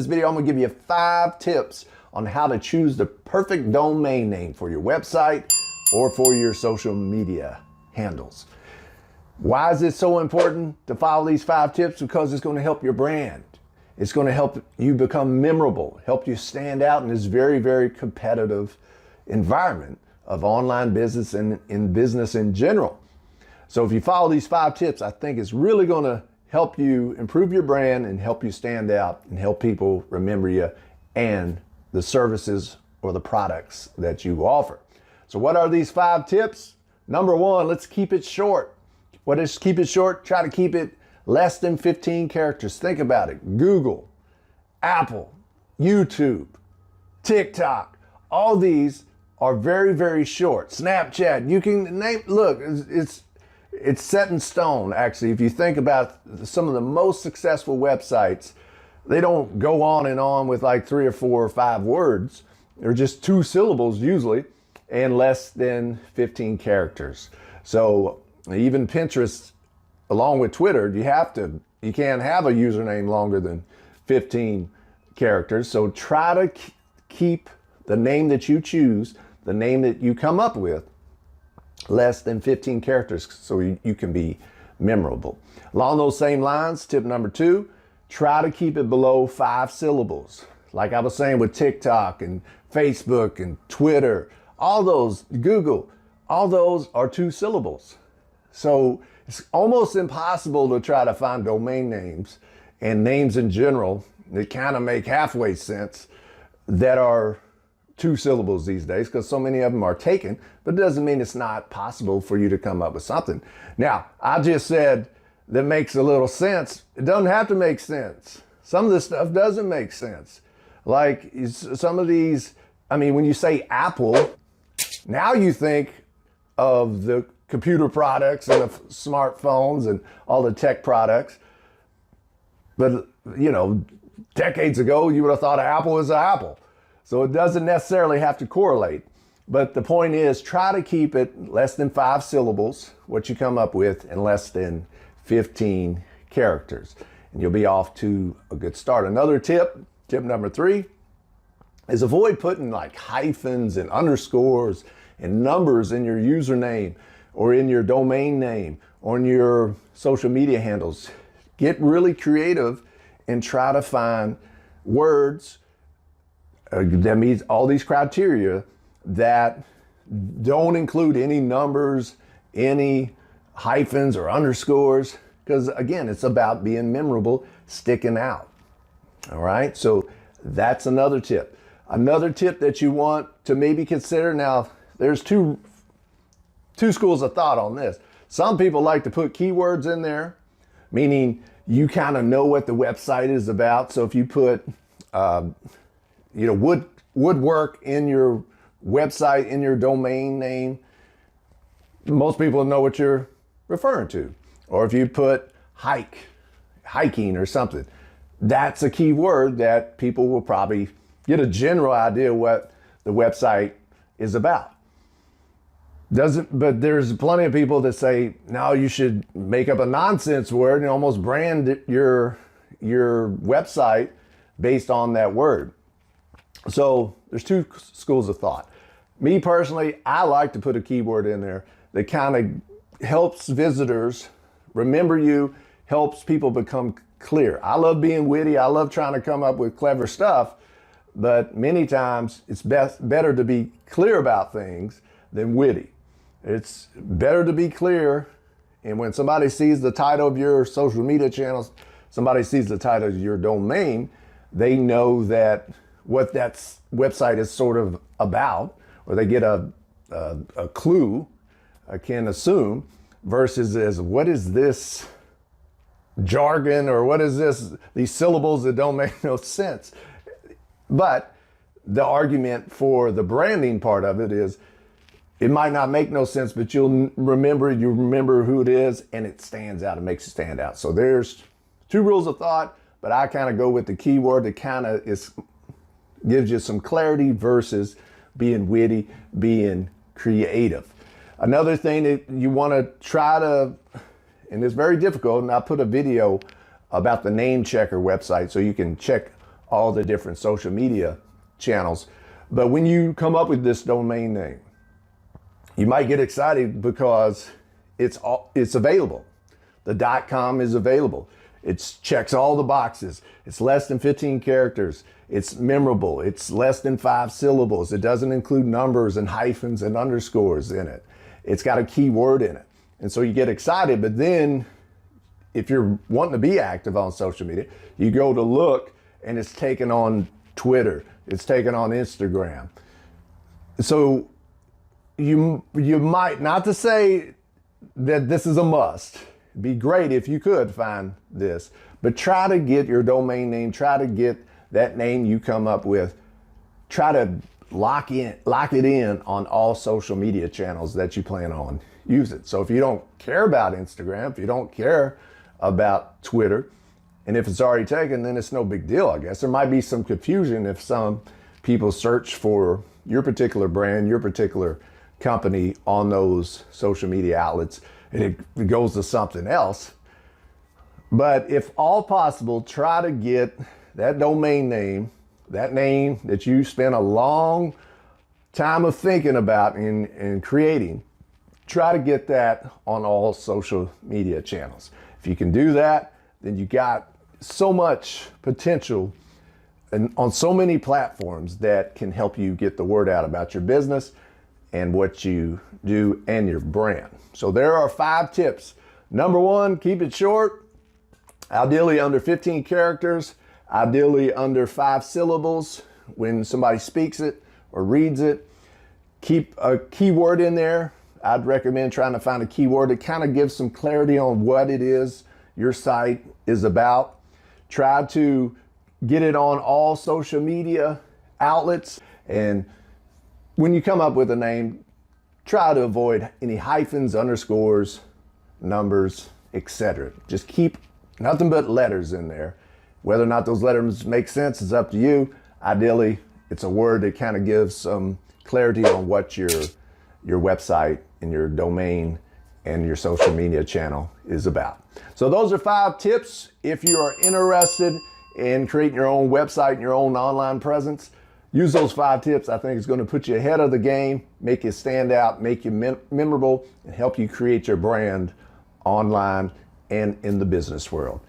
video, I'm gonna give you 5 tips on how to choose the perfect domain name for your website or for your social media handles. Why is it so important to follow these 5 tips? Because it's gonna help your brand. It's gonna help you become memorable, help you stand out in this very, very competitive environment of online business and in business in general. So if you follow these 5 tips, I think it's really gonna help you improve your brand and help you stand out and help people remember you and the services or the products that you offer. So what are these 5 tips? Number 1, let's keep it short. What is keep it short? Try to keep it less than 15 characters. Think about it. Google, Apple, YouTube, TikTok, all these are very, very short. Snapchat, you can name, look, it's set in stone, actually. If you think about some of the most successful websites, they don't go on and on with like 3 or 4 or 5 words. They're just 2 syllables usually and less than 15 characters. So even Pinterest, along with Twitter, you can't have a username longer than 15 characters. So try to keep the name that you choose, the name that you come up with, less than 15 characters so you can be memorable. Along those same lines, tip number 2, try to keep it below 5 syllables. Like I was saying with TikTok and Facebook and Twitter, all those, Google, all those are 2 syllables. So it's almost impossible to try to find domain names and names in general that kind of make halfway sense that are 2 syllables these days, because so many of them are taken, but it doesn't mean it's not possible for you to come up with something. Now, I just said that makes a little sense. It doesn't have to make sense. Some of this stuff doesn't make sense. Like some of these, I mean, when you say Apple, now you think of the computer products and the smartphones and all the tech products. But, you know, decades ago, you would have thought Apple was an apple. So it doesn't necessarily have to correlate. But the point is, try to keep it less than 5 syllables, what you come up with, and less than 15 characters. And you'll be off to a good start. Another tip number 3, is avoid putting like hyphens and underscores and numbers in your username or in your domain name or in your social media handles. Get really creative and try to find words that meets all these criteria that don't include any numbers, any hyphens or underscores, because again, it's about being memorable, sticking out. All right, so that's another tip. Another tip that you want to maybe consider, now there's two schools of thought on this. Some people like to put keywords in there, meaning you kind of know what the website is about. So if you put woodwork in your website, in your domain name, most people know what you're referring to. Or if you put hiking or something, that's a key word that people will probably get a general idea what the website is about. But there's plenty of people that say, no, you should make up a nonsense word and almost brand your website based on that word. So there's 2 schools of thought. Me personally, I like to put a keyword in there that kind of helps visitors remember you, helps people become clear. I love being witty. I love trying to come up with clever stuff, but many times it's better to be clear about things than witty. It's better to be clear, and when somebody sees the title of your social media channels, somebody sees the title of your domain, they know that what that website is sort of about, or they get a clue, I can assume, versus as what is this jargon, or what is these syllables that don't make no sense. But the argument for the branding part of it is, it might not make no sense, but you remember who it is, and it stands out, it makes it stand out. So there's 2 rules of thought, but I kind of go with the keyword that kind of gives you some clarity versus being witty, being creative. Another thing that you want to try to, and it's very difficult, and I put a video about the name checker website so you can check all the different social media channels. But when you come up with this domain name, you might get excited because it's available. The .com is available. It checks all the boxes. It's less than 15 characters. It's memorable. It's less than 5 syllables. It doesn't include numbers and hyphens and underscores in it. It's got a keyword in it. And so you get excited, but then if you're wanting to be active on social media, you go to look and it's taken on Twitter. It's taken on Instagram. So you might, not to say that this is a must, it'd be great if you could find this, but try to get your domain name, try to get that name you come up with, try to lock it in on all social media channels that you plan on use it. So if you don't care about Instagram, if you don't care about Twitter, and if it's already taken, then it's no big deal, I guess. There might be some confusion if some people search for your particular brand, your particular company on those social media outlets, and it goes to something else. But if all possible, try to get that domain name, that name that you spent a long time of thinking about and creating, try to get that on all social media channels. If you can do that, then you got so much potential and on so many platforms that can help you get the word out about your business and what you do and your brand. So there are 5 tips. Number 1, keep it short, ideally under 15 characters, ideally under 5 syllables when somebody speaks it or reads it. Keep a keyword in there. I'd recommend trying to find a keyword that kind of gives some clarity on what it is your site is about. Try to get it on all social media outlets. And when you come up with a name, try to avoid any hyphens, underscores, numbers, etc. Just keep nothing but letters in there. Whether or not those letters make sense is up to you. Ideally, it's a word that kind of gives some clarity on what your website and your domain and your social media channel is about. So those are 5 tips. If you are interested in creating your own website and your own online presence, use those 5 tips. I think it's going to put you ahead of the game, make you stand out, make you memorable, and help you create your brand online and in the business world.